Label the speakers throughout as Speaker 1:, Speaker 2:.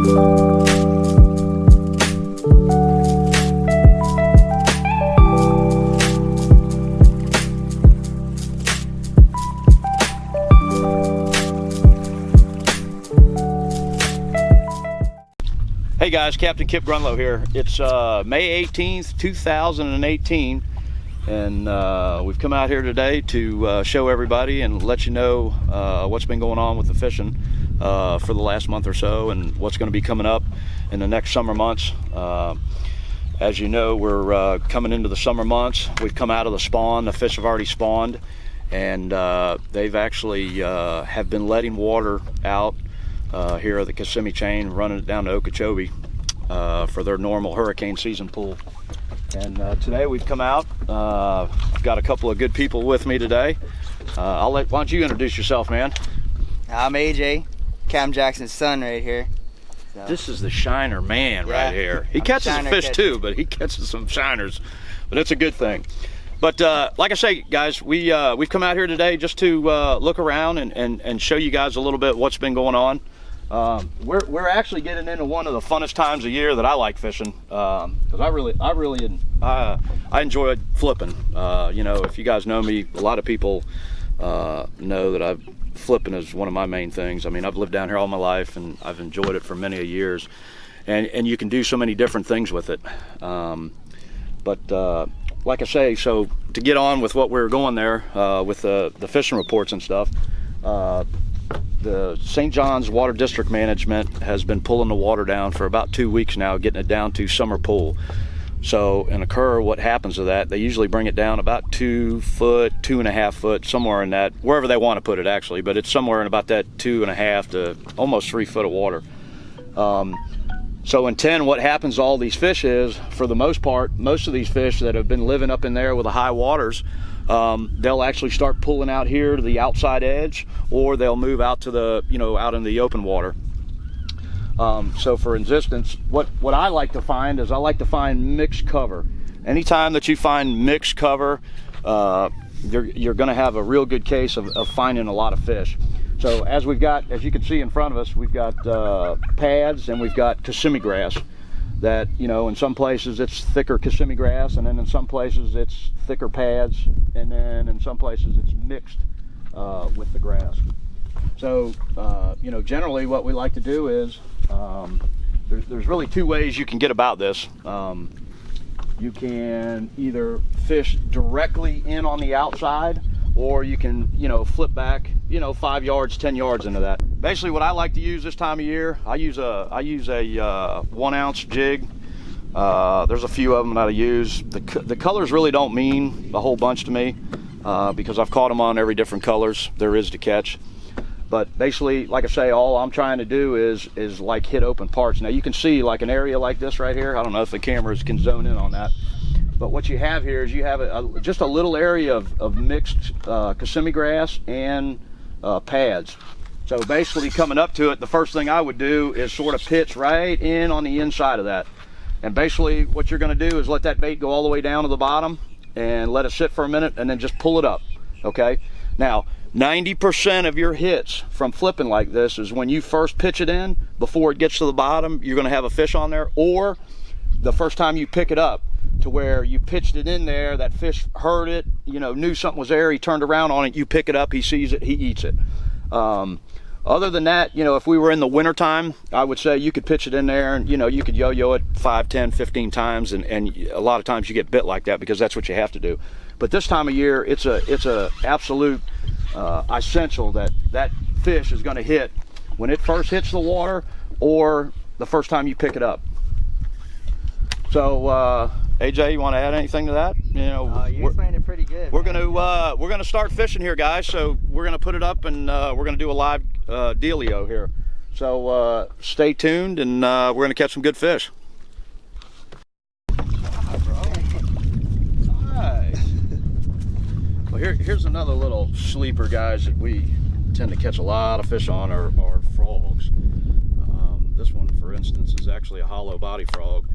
Speaker 1: Hey guys, Captain Kip Grunlow here. It's May 18th, 2018, and we've come out here today to show everybody and let you know what's been going on with the fishing for the last month or so and what's going to be coming up in the next summer months. As you know, we're coming into the summer months. We've come out of the spawn. The fish have already spawned, and they've actually have been letting water out here at the Kissimmee chain, running it down to Okeechobee for their normal hurricane season pool. And today we've come out. I've got a couple of good people with me today. Why don't you introduce yourself, man?
Speaker 2: I'm AJ, Cam Jackson's son right here. So.
Speaker 1: This is the shiner man right here. He catches fish too, but he catches some shiners. But it's a good thing. But like I say, guys, we've come out here today just to look around and show you guys a little bit what's been going on. We're actually getting into one of the funnest times of year that I like fishing, because I enjoy flipping. You know, if you guys know me, a lot of people know that flipping is one of my main things. I mean, I've lived down here all my life and I've enjoyed it for many years, and you can do so many different things with it. Like I say, so to get on with what we're going there with the fishing reports and stuff, the St. John's Water District Management has been pulling the water down for about 2 weeks now, getting it down to summer pool. So in a cur, what happens to that, they usually bring it down about 2 foot, 2.5 foot, somewhere in that, wherever they want to put it actually, but it's somewhere in about that 2.5 to almost 3 foot of water. So in 10, what happens to all these fish is, for the most part, most of these fish that have been living up in there with the high waters, they'll actually start pulling out here to the outside edge, or they'll move out to the, out in the open water. So for instance, what I like to find is I like to find mixed cover. Anytime that you find mixed cover, you're going to have a real good case of finding a lot of fish. So as you can see in front of us, we've got pads and we've got Kissimmee grass. That, in some places it's thicker Kissimmee grass, and then in some places it's thicker pads, and then in some places it's mixed with the grass. So, generally what we like to do is, there's really two ways you can get about this. You can either fish directly in on the outside, or you can, flip back, 5 yards, 10 yards into that. Basically what I like to use this time of year, I use a 1 ounce jig. There's a few of them that I use. The colors really don't mean a whole bunch to me, because I've caught them on every different colors there is to catch. But basically, like I say, all I'm trying to do is like hit open parts. Now you can see like an area like this right here. I don't know if the cameras can zone in on that. But what you have here is you have just a little area of mixed Kissimmee grass and pads. So basically coming up to it, the first thing I would do is sort of pitch right in on the inside of that. And basically what you're going to do is let that bait go all the way down to the bottom and let it sit for a minute, and then just pull it up, okay? Now, 90% of your hits from flipping like this is when you first pitch it in, before it gets to the bottom, you're going to have a fish on there, or the first time you pick it up, to where you pitched it in there, that fish heard it, knew something was there, he turned around on it, you pick it up, he sees it, he eats it. Other than that, if we were in the winter time, I would say you could pitch it in there and, you could yo-yo it 5, 10, 15 times, and a lot of times you get bit like that because that's what you have to do. But this time of year, it's a absolute essential that fish is going to hit when it first hits the water, or the first time you pick it up. So, AJ, you want to add anything to that?
Speaker 2: You explained it pretty good.
Speaker 1: We're gonna start fishing here, guys. So we're gonna put it up, and we're gonna do a live dealio here. So stay tuned, and we're gonna catch some good fish. Nice. Well, here's another little sleeper, guys, that we tend to catch a lot of fish on are frogs. This one, for instance, is actually a hollow body frog.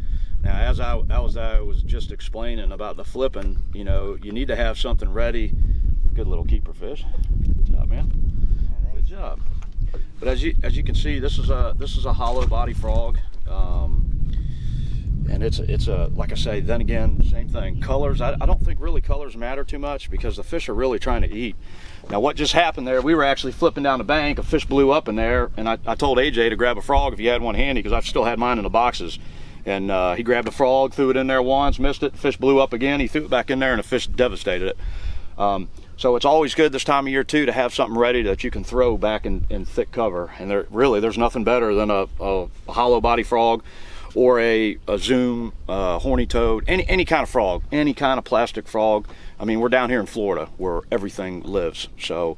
Speaker 1: Now, as I was just explaining about the flipping, you need to have something ready. Good little keeper fish. Good job, man. Good job. But as you can see, this is a hollow body frog, and it's a like I say. Then again, same thing. Colors. I don't think really colors matter too much because the fish are really trying to eat. Now, what just happened there? We were actually flipping down the bank. A fish blew up in there, and I told AJ to grab a frog if he had one handy because I still had mine in the boxes. And he grabbed a frog, threw it in there once, missed it. Fish blew up again. He threw it back in there, and the fish devastated it. So it's always good this time of year too to have something ready that you can throw back in thick cover. And there's nothing better than a hollow body frog or a zoom, horny toad, any kind of frog, any kind of plastic frog. I mean, we're down here in Florida where everything lives. So,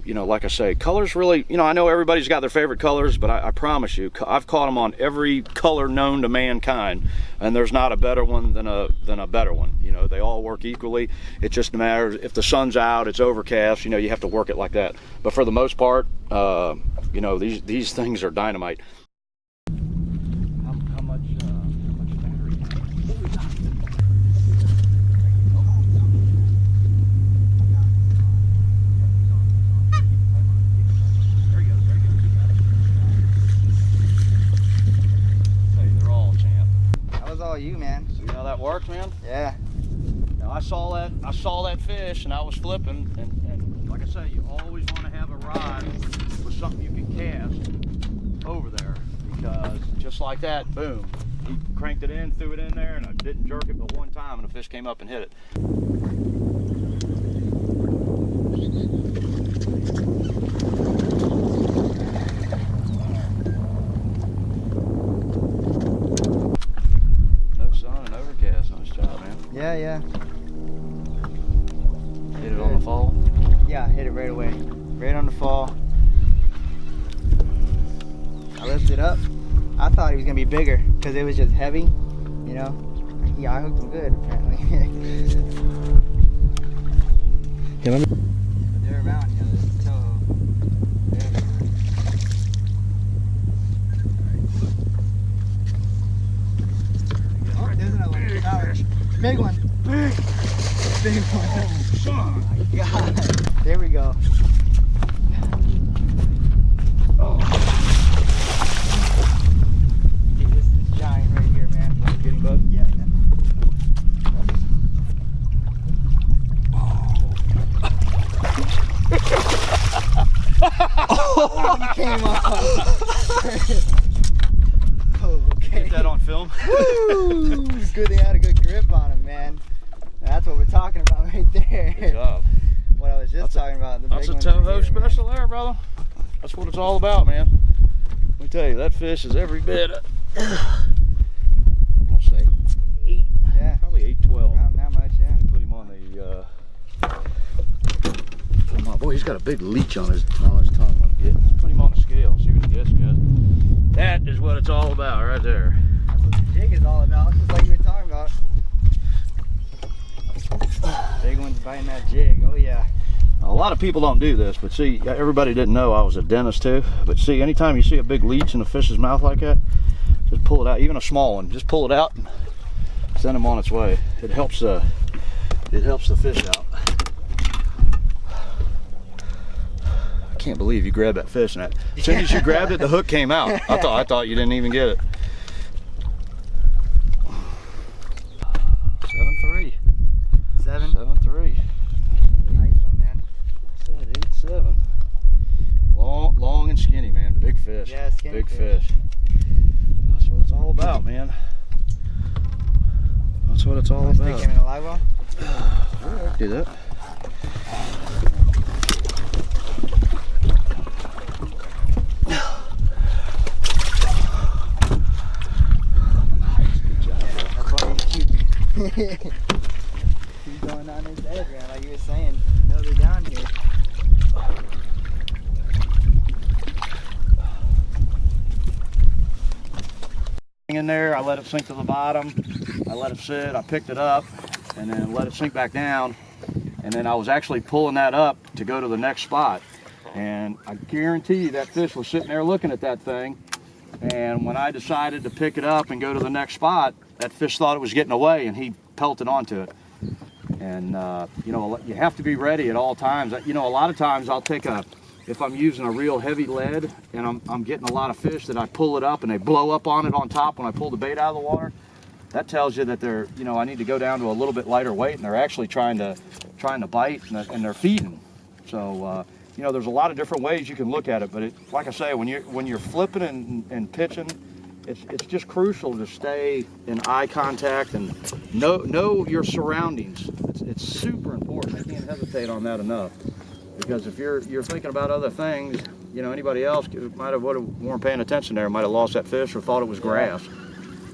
Speaker 1: you know, like I say, colors really, you know, I know everybody's got their favorite colors, but I promise you, I've caught them on every color known to mankind, and there's not a better one than a better one. You know, they all work equally. It just matters if the sun's out, it's overcast, you know, you have to work it like that. But for the most part, you know, these things are dynamite. How much battery? There he goes. Hey, they're all champ.
Speaker 2: That was all you, man.
Speaker 1: See how that works, man?
Speaker 2: Yeah.
Speaker 1: Now I saw that fish and I was flipping, and like I say, you always want to have a rod with something you can cast over there, because just like that, boom, he cranked it in, threw it in there, and I didn't jerk it but one time, and the fish came up and hit it. No sun and overcast. Nice job, man.
Speaker 2: Yeah.
Speaker 1: Hit it on the fall.
Speaker 2: Yeah, hit it right away. Right on the fall. I lifted up. I thought he was gonna be bigger because it was just heavy, you know. Yeah, I hooked him good apparently.
Speaker 3: Yeah, let me.
Speaker 2: But they're around, you know, this is Toho. Oh, there's another one. Power. Big one. Big one.
Speaker 1: Oh, son.
Speaker 2: Oh my God. There we go.
Speaker 1: Oh.
Speaker 2: Dude, this is a giant right here, man.
Speaker 1: Getting bug?
Speaker 2: Yeah. Oh, you came off. Oh, okay.
Speaker 1: Get that on film.
Speaker 2: Woo! Good they had a good grip on him, man. That's what we're talking about right there.
Speaker 1: Good job.
Speaker 2: What I was just talking about. The
Speaker 1: That's a
Speaker 2: big ones right
Speaker 1: Toho
Speaker 2: here,
Speaker 1: special there, brother. That's what it's all about, man. Let me tell you, that fish is every bit, I'll say 8,
Speaker 2: Yeah.
Speaker 1: probably 8-12.
Speaker 2: Around that much, yeah.
Speaker 1: Put him on the, put him on, boy, he's got a big leech on his tongue. Put him on the scale, see what he gets, good. That is what it's all about, right there.
Speaker 2: That's what the jig is all about, just like you were talking about. Big one's biting that jig, oh yeah.
Speaker 1: A lot of people don't do this, but see, everybody didn't know I was a dentist too. But see, anytime you see a big leech in a fish's mouth like that, just pull it out, even a small one, just pull it out and send him on its way. It helps the fish out. I can't believe you grabbed that fish, and as soon as you grabbed it, the hook came out. I thought you didn't even get it. 7-3. 7-3.
Speaker 2: Nice one, man.
Speaker 1: 8-7. Long and skinny, man. Big fish.
Speaker 2: Yeah, skinny
Speaker 1: Big
Speaker 2: fish.
Speaker 1: fish. That's what it's all about, man. That's what it's all
Speaker 2: Wanna
Speaker 1: about.
Speaker 2: stick him in a live well?
Speaker 1: Yeah, do that.
Speaker 2: That's why you keep going on his diagram, like you were saying. I know they're down here.
Speaker 1: In there, I let it sink to the bottom. I let it sit. I picked it up, and then let it sink back down. And then I was actually pulling that up to go to the next spot. And I guarantee you that fish was sitting there looking at that thing. And when I decided to pick it up and go to the next spot, that fish thought it was getting away, and he pelted onto it. And you know, you have to be ready at all times. You know, a lot of times I'll take a if I'm using a real heavy lead and I'm getting a lot of fish that I pull it up and they blow up on it on top when I pull the bait out of the water, that tells you that they're, you know, I need to go down to a little bit lighter weight and they're actually trying to bite and they're feeding. So, you know, there's a lot of different ways you can look at it, but like I say, when you're flipping and pitching, it's just crucial to stay in eye contact and know your surroundings. It's super important. I can't hesitate on that enough, because if you're thinking about other things, you know, anybody else weren't paying attention there might have lost that fish or thought it was grass.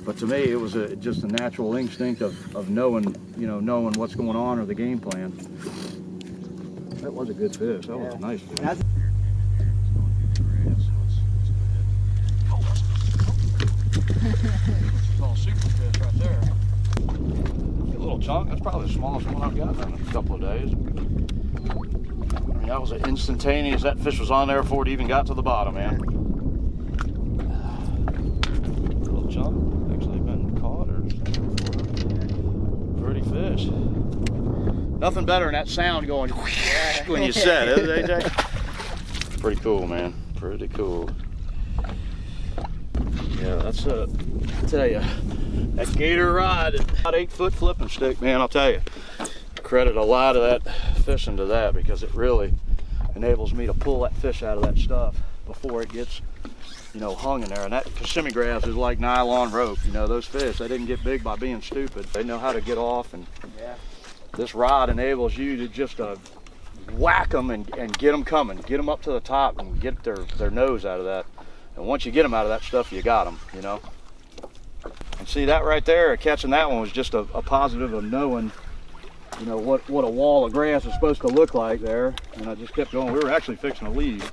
Speaker 1: But to me, it was just a natural instinct of knowing, you know, knowing what's going on or the game plan. That was a good fish. That was a nice fish. Oh, super fish right there. A little chunk. That's probably the smallest one I've got in a couple of days. I mean, that was an instantaneous. That fish was on there before it even got to the bottom, man. Little chunk. Actually been caught or pretty fish. Nothing better than that sound going when you set it, AJ? Pretty cool, man. Pretty cool. Yeah, that's I tell you, that gator rod, about 8-foot flipping stick, man, I'll tell you. Credit a lot of that fishing to that, because it really enables me to pull that fish out of that stuff before it gets, you know, hung in there. And that Kissimmee grass is like nylon rope. You know, those fish, they didn't get big by being stupid. They know how to get off, and this rod enables you to just whack them and get them coming, get them up to the top and get their nose out of that. And once you get them out of that stuff, you got them, you know. And see that right there, catching that one was just a positive of knowing, you know, what a wall of grass is supposed to look like there. And I just kept going. We were actually fixing to leave,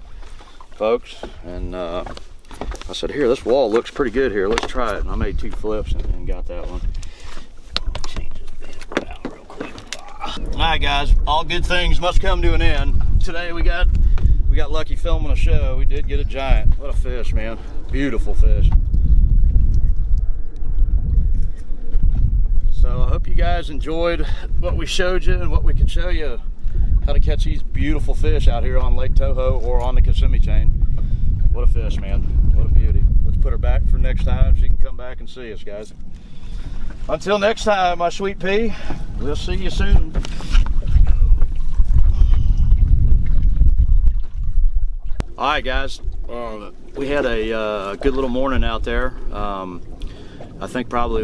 Speaker 1: folks. And I said, here, this wall looks pretty good here. Let's try it. And I made 2 flips and got that one. Change this bit around real quick. All right, guys, all good things must come to an end. Today we got lucky filming a show. We did get a giant. What a fish, man. Beautiful fish. So I hope you guys enjoyed what we showed you and what we could show you how to catch these beautiful fish out here on Lake Toho or on the Kissimmee chain. What a fish, man. What a beauty. Let's put her back for next time so you can come back and see us, guys. Until next time, my sweet pea, we'll see you soon. All right, guys, we had a good little morning out there. I think probably,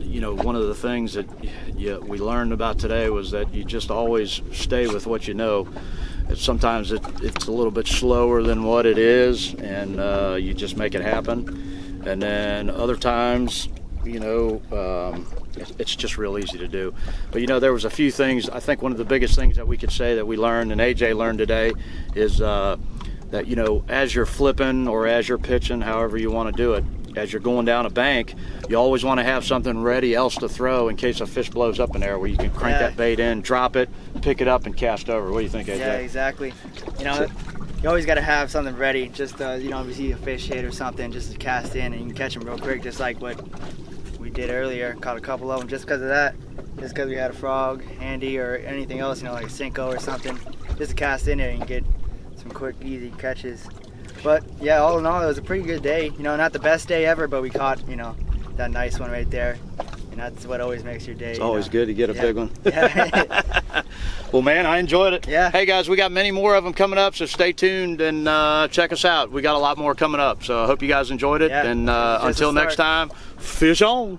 Speaker 1: you know, one of the things that we learned about today was that you just always stay with what you know. Sometimes it's a little bit slower than what it is, and you just make it happen. And then other times, you know, it's just real easy to do. But, you know, there was a few things. I think one of the biggest things that we could say that we learned, and AJ learned today, is that, you know, as you're flipping or as you're pitching, however you want to do it, as you're going down a bank, you always want to have something ready else to throw in case a fish blows up in there, where you can crank that bait in, drop it, pick it up, and cast over. What do you think, AJ?
Speaker 2: Yeah, exactly. You know, you always got to have something ready, just you know, if you see a fish hit or something, just to cast in and you can catch them real quick, just like what we did earlier. Caught a couple of them just because of that, just because we had a frog handy or anything else, you know, like a Senko or something, just to cast in there and get some quick, easy catches. But yeah, all in all, it was a pretty good day. You know, not the best day ever, but we caught, you know, that nice one right there. And that's what always makes your day.
Speaker 1: It's always good to get a big one.
Speaker 2: Yeah.
Speaker 1: Well, man, I enjoyed it.
Speaker 2: Yeah.
Speaker 1: Hey, guys, we got many more of them coming up, so stay tuned and check us out. We got a lot more coming up, so I hope you guys enjoyed it.
Speaker 2: Yeah.
Speaker 1: And until next time, fish on.